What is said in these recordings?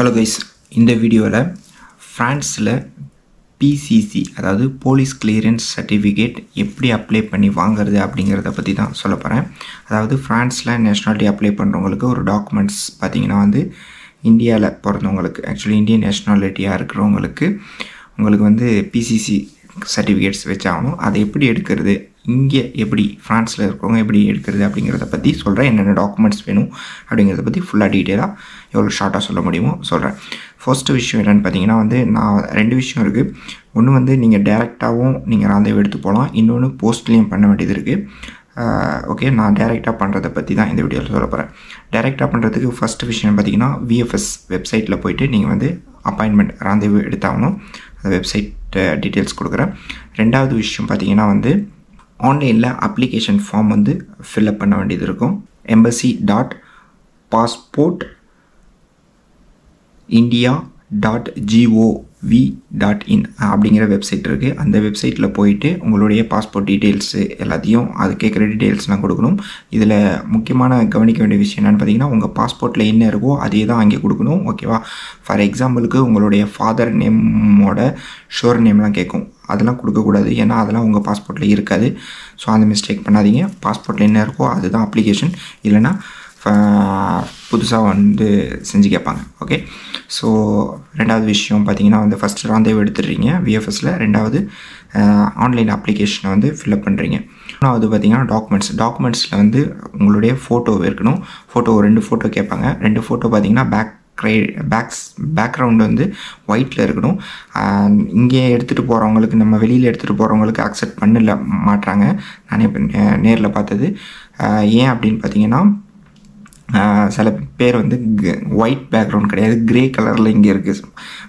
Hello guys, இந்த வீடியோவில் ஃப்ரான்ஸில் பிசிசி அதாவது போலீஸ் கிளியரன்ஸ் சர்டிஃபிகேட் எப்படி அப்ளை பண்ணி வாங்குறது அப்படிங்கிறத பற்றி தான் சொல்ல போகிறேன். அதாவது ஃப்ரான்ஸில் நேஷ்னாலிட்டி அப்ளை பண்ணுறவங்களுக்கு ஒரு டாக்குமெண்ட்ஸ் பார்த்திங்கன்னா வந்து இந்தியாவில் பிறந்தவங்களுக்கு ஆக்சுவலி இந்தியன் நேஷ்னாலிட்டியாக இருக்கிறவங்களுக்கு உங்களுக்கு வந்து பிசிசி சர்டிஃபிகேட்ஸ் வச்சாகணும். அதை எப்படி எடுக்கிறது, இங்கே எப்படி ஃப்ரான்ஸில் இருக்கிறவங்க எப்படி எடுக்கிறது அப்படிங்கிறத பற்றி சொல்கிறேன். என்னென்ன டாக்குமெண்ட்ஸ் வேணும் அப்படிங்கிறத பற்றி ஃபுல்லாக டீட்டெயிலாக எவ்வளோ ஷார்ட்டாக சொல்ல முடியுமோ சொல்கிறேன். ஃபர்ஸ்ட்டு விஷயம் என்னென்னு பார்த்தீங்கன்னா வந்து நான் 2 விஷயம் இருக்குது. ஒன்று வந்து நீங்கள் டேரெக்டாகவும் நீங்கள் ராந்தேவ் எடுத்து போகலாம், இன்னொன்று போஸ்ட்லேயும் பண்ண வேண்டியது இருக்குது. ஓகே, நான் டேரெக்டாக பண்ணுறதை பற்றி தான் இந்த வீடியோவில் சொல்ல போகிறேன். டேரெக்டாக பண்ணுறதுக்கு ஃபஸ்ட்டு விஷயம் பார்த்தீங்கன்னா விஎஃப்எஸ் வெப்சைட்டில் போய்ட்டு நீங்கள் வந்து அப்பாயின்மெண்ட் ராந்தேவ் எடுத்தாகணும். அந்த வெப்சைட் டீட்டெயில்ஸ் கொடுக்குறேன். ரெண்டாவது விஷயம் பார்த்தீங்கன்னா வந்து ஆன்லைனில் அப்ளிகேஷன் ஃபார்ம் வந்து ஃபில்அப் பண்ண வேண்டியது இருக்கும். embassy.passportindia.gov.in அப்படிங்கிற வெப்சைட் இருக்குது. அந்த வெப்சைட்டில் போயிட்டு உங்களுடைய பாஸ்போர்ட் டீட்டெயில்ஸு எல்லாத்தையும் அது கேட்குற டீட்டெயில்ஸ்லாம் கொடுக்கணும். இதில் முக்கியமான கவனிக்க வேண்டிய விஷயம் என்னென்னு பார்த்தீங்கன்னா உங்கள் பாஸ்போர்ட்டில் என்ன இருக்கோ அதே தான் அங்கே கொடுக்கணும். ஓகேவா? ஃபார் எக்ஸாம்பிளுக்கு உங்களுடைய ஃபாதர் நேமோட ஷோர் நேம்லாம் கேட்கும், அதெல்லாம் கொடுக்கக்கூடாது. ஏன்னா அதெல்லாம் உங்கள் பாஸ்போர்ட்டில் இருக்காது. ஸோ அந்த மிஸ்டேக் பண்ணாதீங்க. பாஸ்போர்ட்டில் என்ன இருக்கோ அதுதான் அப்ளிகேஷன், இல்லைன்னா புதுசாக வந்து செஞ்சு கேட்பாங்க. ஓகே, ஸோ ரெண்டாவது விஷயம் பார்த்தீங்கன்னா வந்து ஃபஸ்ட்டு ராந்தேவ் எடுத்துடுறீங்க விஎஃப்எஸில். ரெண்டாவது ஆன்லைன் அப்ளிகேஷனை வந்து ஃபில்அப் பண்ணுறீங்க. மூணாவது பார்த்தீங்கன்னா டாக்குமெண்ட்ஸில் வந்து உங்களுடைய ஃபோட்டோ இருக்கணும். 2 ஃபோட்டோ கேட்பாங்க. 2 ஃபோட்டோ பார்த்தீங்கன்னா பேக்ரவுண்டு வந்து ஒயிட்டில் இருக்கணும். இங்கே எடுத்துகிட்டு போகிறவங்களுக்கு, நம்ம வெளியில் எடுத்துகிட்டு போகிறவங்களுக்கு அக்செப்ட் பண்ணல மாட்டாங்க. நானே இப்போ நேரில் பார்த்தது. ஏன் அப்படின்னு பார்த்தீங்கன்னா சில பேர் வந்து ஒயிட் பேக்ரவுண்ட் கிடையாது, க்ரே கலரில் இங்கே இருக்குது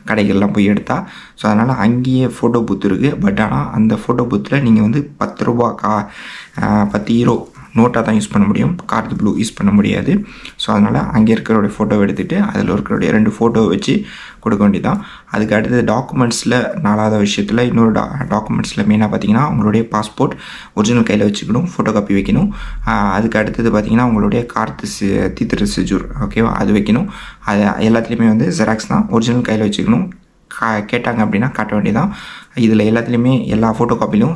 கடைகள்லாம் போய் எடுத்தால். ஸோ அதனால் அங்கேயே ஃபோட்டோ பூத் இருக்குது. பட் ஆனால் அந்த ஃபோட்டோ பூத்தில் நீங்கள் வந்து 10 ரூபா 10 யூரோ நோட்டாக தான் யூஸ் பண்ண முடியும், கார்டு ப்ளூ யூஸ் பண்ண முடியாது. ஸோ அதனால் அங்கே இருக்கிறோடைய ஃபோட்டோவை எடுத்துகிட்டு அதில் இருக்கிறோடைய 2 ஃபோட்டோவை வச்சு கொடுக்க வேண்டியதான். அதுக்கு அடுத்தது டாக்குமெண்ட்ஸில் 4வது விஷயத்தில் இன்னொரு டாக்குமெண்ட்ஸில் மெயினாக பார்த்தீங்கன்னா உங்களுடைய பாஸ்போர்ட் ஒரிஜினல் கையில் வச்சுக்கணும், ஃபோட்டோ காப்பி வைக்கணும். அதுக்கு அடுத்தது பார்த்தீங்கன்னா உங்களுடைய தீத்திர சிஜூர், ஓகேவா, அது வைக்கணும். அது எல்லாத்துலேயுமே வந்து ஜெராக்ஸ் தான், ஒரிஜினல் கையில் வச்சுக்கணும். கேட்டாங்க அப்படின்னா காட்ட வேண்டியதான். இதில் எல்லாத்துலேயுமே எல்லா ஃபோட்டோ காப்பிலையும்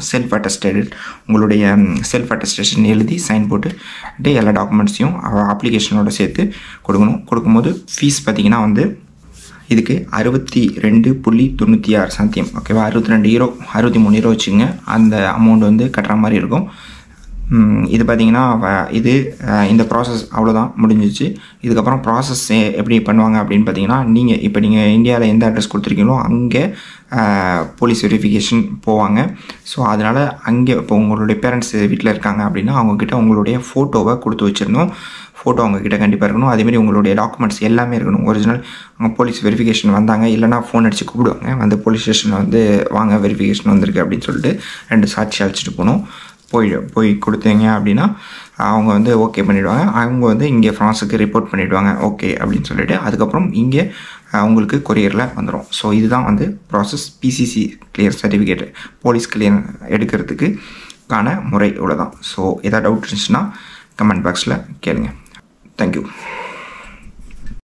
உங்களுடைய செல்ஃப் அட்டஸ்டேஷன் எழுதி சைன் போட்டு எல்லா டாக்குமெண்ட்ஸையும் அப்ளிகேஷனோட சேர்த்து கொடுக்கணும். கொடுக்கும்போது ஃபீஸ் பார்த்திங்கன்னா வந்து இதுக்கு 62.96 சந்தியம், ஓகேவா, 62 யூரோ 63 யூரோ வச்சுங்க. அந்த அமௌண்ட் வந்து கட்டுற மாதிரி இருக்கும். இது பார்த்திங்கன்னா இந்த ப்ராசஸ் அவ்வளோதான், முடிஞ்சிச்சு. இதுக்கப்புறம் ப்ராசஸ் எப்படி பண்ணுவாங்க அப்படின்னு பார்த்தீங்கன்னா நீங்கள் இந்தியாவில் எந்த அட்ரஸ் கொடுத்துருக்கீங்களோ அங்கே போலீஸ் வெரிஃபிகேஷன் போவாங்க. ஸோ அதனால் அங்கே இப்போ உங்களுடைய பேரண்ட்ஸ் வீட்டில் இருக்காங்க அப்படின்னா அவங்கக்கிட்ட உங்களுடைய ஃபோட்டோவை கொடுத்து வச்சிடணும். ஃபோட்டோ அவங்கக்கிட்ட கண்டிப்பாக இருக்கணும். அதேமாதிரி உங்களுடைய டாக்குமெண்ட்ஸ் எல்லாமே இருக்கணும் ஒரிஜினல். அவங்க போலீஸ் வெரிஃபிகேஷன் வந்தாங்க, இல்லைனா ஃபோன் அடித்து கூப்பிடுவாங்க, வந்து போலீஸ் ஸ்டேஷனில் வந்து வாங்க வெரிஃபிகேஷன் வந்திருக்கு அப்படின்னு சொல்லிட்டு 2 சாட்சி அழைச்சிட்டு போகணும். போய் கொடுத்தீங்க அப்படின்னா அவங்க வந்து ஓகே பண்ணிவிடுவாங்க. அவங்க வந்து இங்கே ஃப்ரான்ஸுக்கு ரிப்போர்ட் பண்ணிவிடுவாங்க ஓகே அப்படின்னு சொல்லிவிட்டு. அதுக்கப்புறம் இங்கே உங்களுக்கு கொரியரில் வந்துடும். ஸோ இதுதான் வந்து process. PCC clear certificate police clear எடுக்கிறதுக்கான முறை இவ்வளோதான். ஸோ எதாவது டவுட் இருந்துச்சுன்னா கமெண்ட் பாக்ஸில் கேளுங்க. தேங்க்யூ.